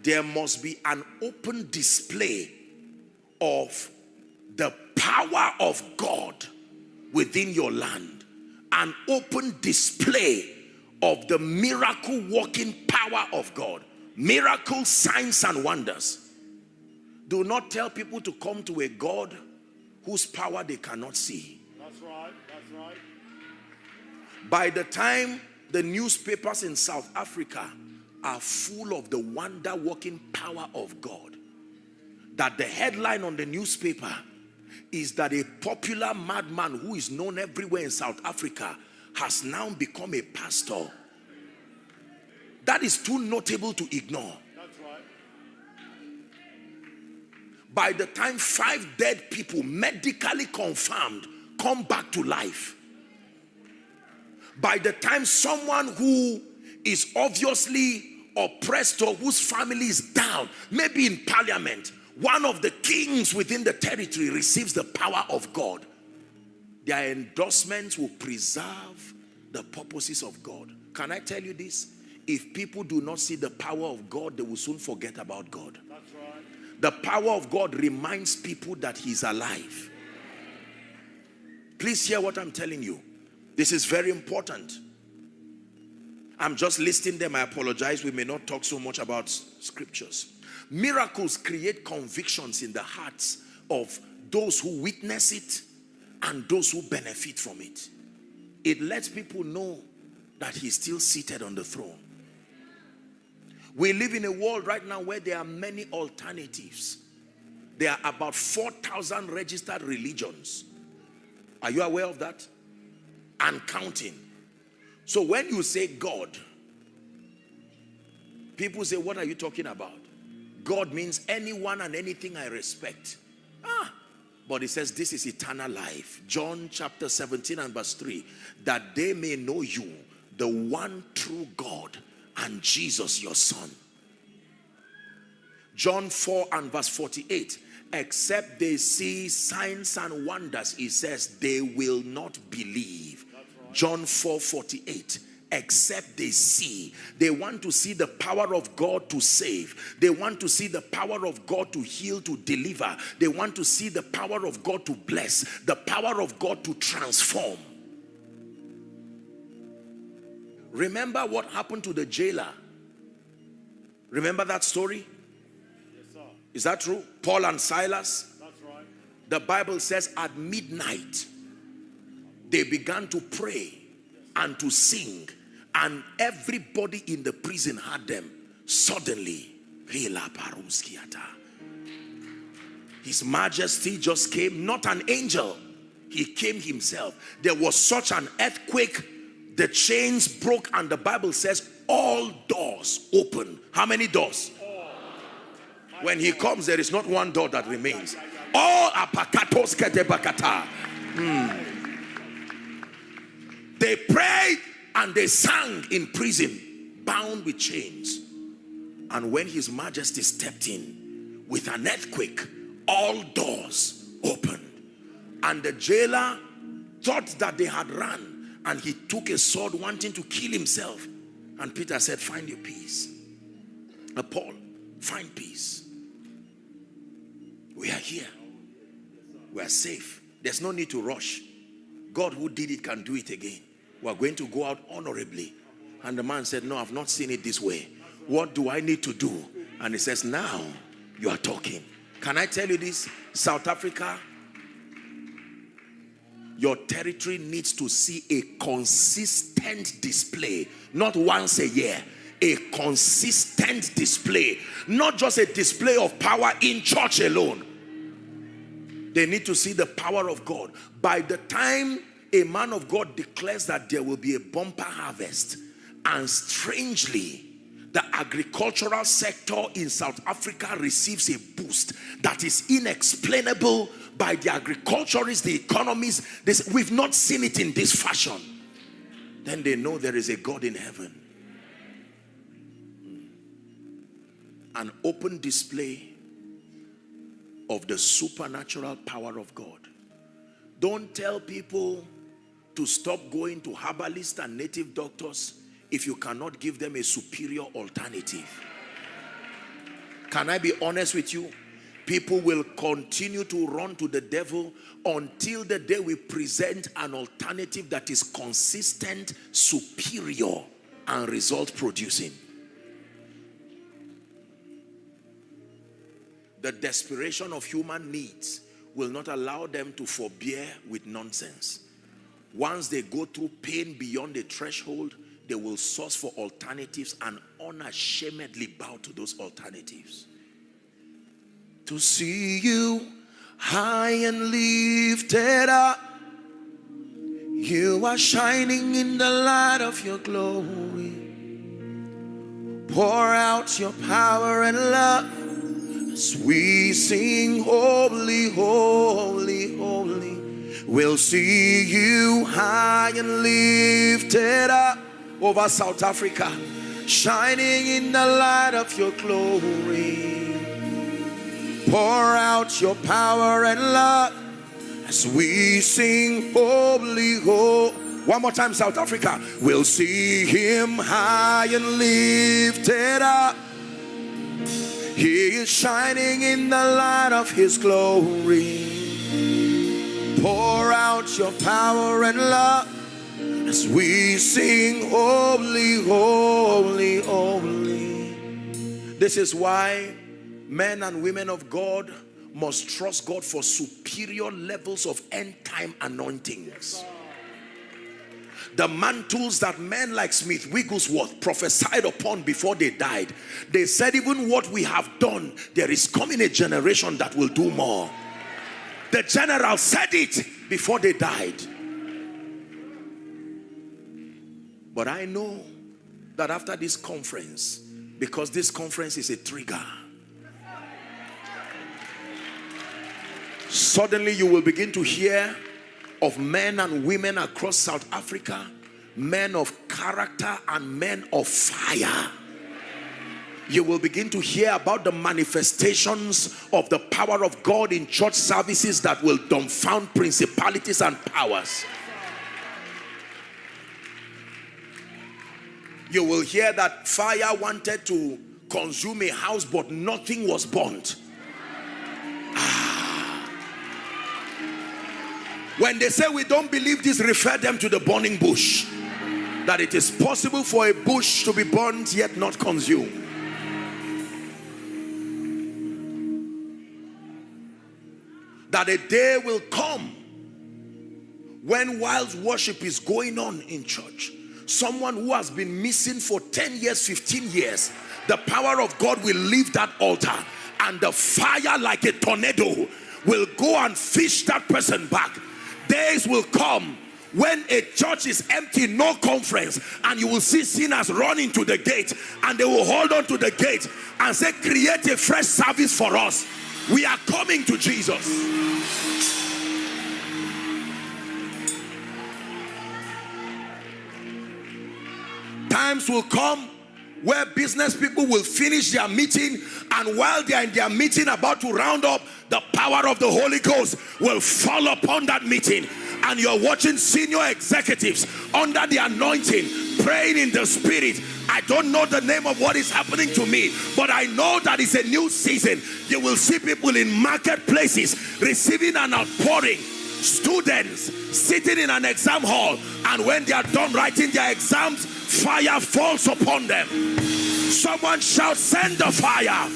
there must be an open display of the power of God within your land. An open display of the miracle working power of God. Miracles, signs and wonders. Do not tell people to come to a God whose power they cannot see. That's right, that's right. By the time the newspapers in South Africa are full of the wonder-working power of God, that the headline on the newspaper is that a popular madman who is known everywhere in South Africa has now become a pastor. That is too notable to ignore. That's right. By the time 5 dead people, medically confirmed, come back to life, by the time someone who is obviously oppressed or whose family is down, maybe in parliament, one of the kings within the territory receives the power of God, their endorsements will preserve the purposes of God. Can I tell you this? If people do not see the power of God, they will soon forget about God. That's right. The power of God reminds people that He's alive. Please hear what I'm telling you. This is very important. I'm just listing them. I apologize. We may not talk so much about scriptures. Miracles create convictions in the hearts of those who witness it and those who benefit from it. It lets people know that He's still seated on the throne. We live in a world right now where there are many alternatives. There are about 4,000 registered religions. Are you aware of that? And counting. So when you say God, people say, what are you talking about? God means anyone and anything I respect. But it says this is eternal life. John chapter 17 and verse 3. That they may know you, the one true God, and Jesus your son. John 4 and verse 48. Except they see signs and wonders, it says they will not believe. Right. John 4:48. Except they see. They want to see the power of God to save. They want to see the power of God to heal, to deliver. They want to see the power of God to bless. The power of God to transform. Remember what happened to the jailer? Remember that story? Yes, sir. Is that true? Paul and Silas? That's right. The Bible says at midnight they began to pray and to sing, and everybody in the prison heard them. Suddenly, His Majesty just came, not an angel, He came Himself. There was such an earthquake, the chains broke, and the Bible says all doors open. How many doors? When He comes, there is not one door that remains. All apakatos ketebakata. They prayed and they sang in prison, bound with chains. And when His Majesty stepped in with an earthquake, all doors opened. And the jailer thought that they had run, and he took a sword wanting to kill himself. And Peter said, find your peace. Paul, find peace. We are here. We are safe. There's no need to rush. God who did it can do it again. We are going to go out honorably. And the man said, no, I've not seen it this way. What do I need to do? And he says, now you are talking. Can I tell you this? South Africa, your territory needs to see a consistent display, not once a year. A consistent display, not just a display of power in church alone. They need to see the power of God. By the time a man of God declares that there will be a bumper harvest, and strangely, the agricultural sector in South Africa receives a boost that is inexplainable by the agriculturists, the economists. We've not seen it in this fashion. Then they know there is a God in heaven. An open display of the supernatural power of God. Don't tell people to stop going to herbalists and native doctors if you cannot give them a superior alternative. Can I be honest with you? People will continue to run to the devil until the day we present an alternative that is consistent, superior, and result producing. The desperation of human needs will not allow them to forbear with nonsense. Once they go through pain beyond the threshold, they will source for alternatives and unashamedly bow to those alternatives. To see you high and lifted up, you are shining in the light of your glory. Pour out your power and love as we sing, holy, holy, holy. We'll see you high and lifted up over South Africa, shining in the light of your glory. Pour out your power and love as we sing, holy, holy. One more time, South Africa. We'll see him high and lifted up. He is shining in the light of his glory. Pour out your power and love as we sing, holy, holy, holy. This is why men and women of God must trust God for superior levels of end-time anointings. The mantles that men like Smith Wigglesworth prophesied upon before they died, they said, even what we have done, there is coming a generation that will do more. The general said it before they died. But I know that after this conference, because this conference is a trigger, suddenly you will begin to hear of men and women across South Africa, men of character and men of fire. You will begin to hear about the manifestations of the power of God in church services that will dumbfound principalities and powers. You will hear that fire wanted to consume a house, but nothing was burnt. When they say we don't believe this, refer them to the burning bush. That it is possible for a bush to be burnt yet not consumed. That a day will come when while worship is going on in church, someone who has been missing for 10 years, 15 years, the power of God will leave that altar, and the fire like a tornado will go and fish that person back. Days will come when a church is empty, no conference, and you will see sinners running to the gate, and they will hold on to the gate and say, create a fresh service for us. We are coming to Jesus. Times will come where business people will finish their meeting, and while they are in their meeting about to round up, the power of the Holy Ghost will fall upon that meeting, and you're watching senior executives under the anointing praying in the spirit. I don't know the name of what is happening to me, but I know that it's a new season. You will see people in marketplaces receiving an outpouring, students sitting in an exam hall, and when they are done writing their exams, fire falls upon them. Someone shout, send the fire.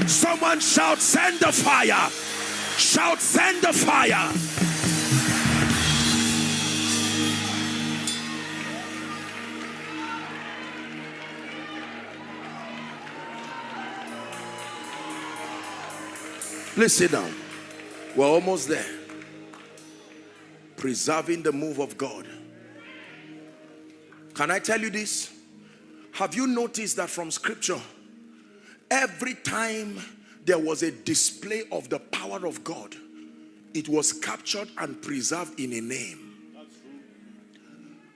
Someone shout, send the fire. Shout, send the fire. Please sit down. We're almost there. Preserving the move of God. Can I tell you this? Have you noticed that from scripture, every time there was a display of the power of God, it was captured and preserved in a name?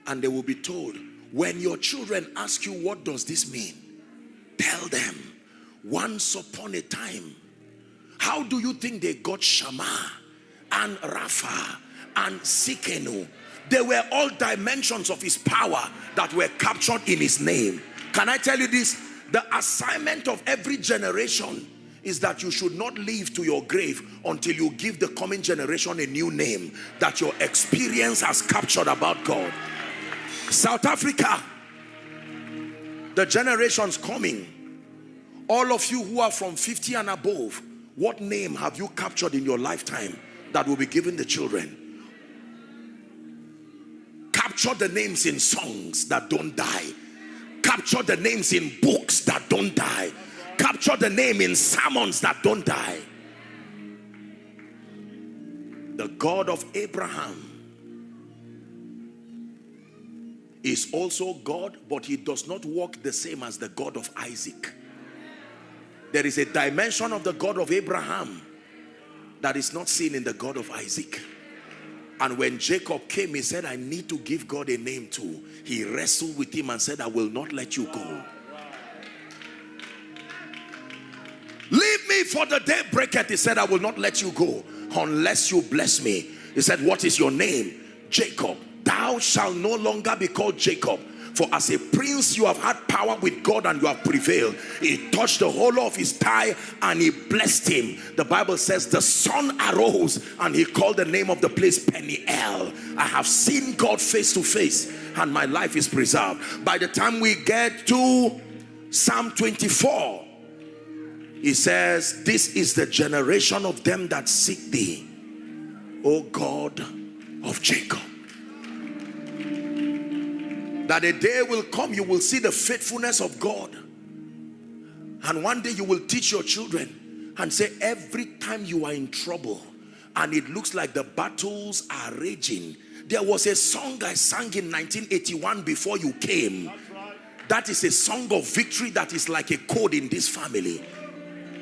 And they will be told, when your children ask you, what does this mean? Tell them, once upon a time. How do you think they got Shammah and Rapha and Sikenu? They were all dimensions of his power that were captured in his name. Can I tell you this? The assignment of every generation is that you should not live to your grave until you give the coming generation a new name that your experience has captured about God. South Africa, the generations coming, all of you who are from 50 and above, what name have you captured in your lifetime that will be given the children? Capture the names in songs that don't die. Capture the names in books that don't die. Capture the name in sermons that don't die. The God of Abraham is also God, but he does not walk the same as the God of Isaac. There is a dimension of the God of Abraham that is not seen in the God of Isaac. And when Jacob came, he said, I need to give God a name too. He wrestled with him and said, I will not let you go. Leave me, for the day breaketh. He said, I will not let you go unless you bless me. He said, what is your name? Jacob. Thou shalt no longer be called Jacob, for as a prince you have had power with God and you have prevailed. He touched the whole of his thigh and he blessed him. The Bible says the sun arose and he called the name of the place Peniel. I have seen God face to face and my life is preserved. By the time we get to Psalm 24, he says, this is the generation of them that seek thee, O God of Jacob. That a day will come, you will see the faithfulness of God. And one day you will teach your children and say, every time you are in trouble and it looks like the battles are raging. There was a song I sang in 1981 before you came. That is a song of victory that is like a code in this family.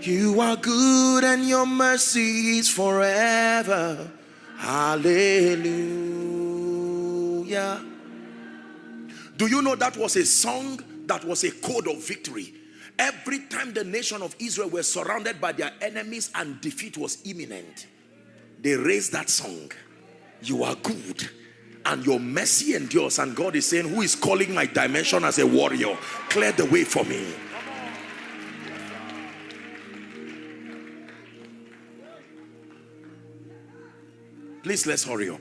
You are good and your mercy is forever. Hallelujah. Do you know that was a song that was a code of victory? Every time the nation of Israel were surrounded by their enemies and defeat was imminent, they raised that song. You are good and your mercy endures. And God is saying, who is calling my dimension as a warrior? Clear the way for me. Please, let's hurry up.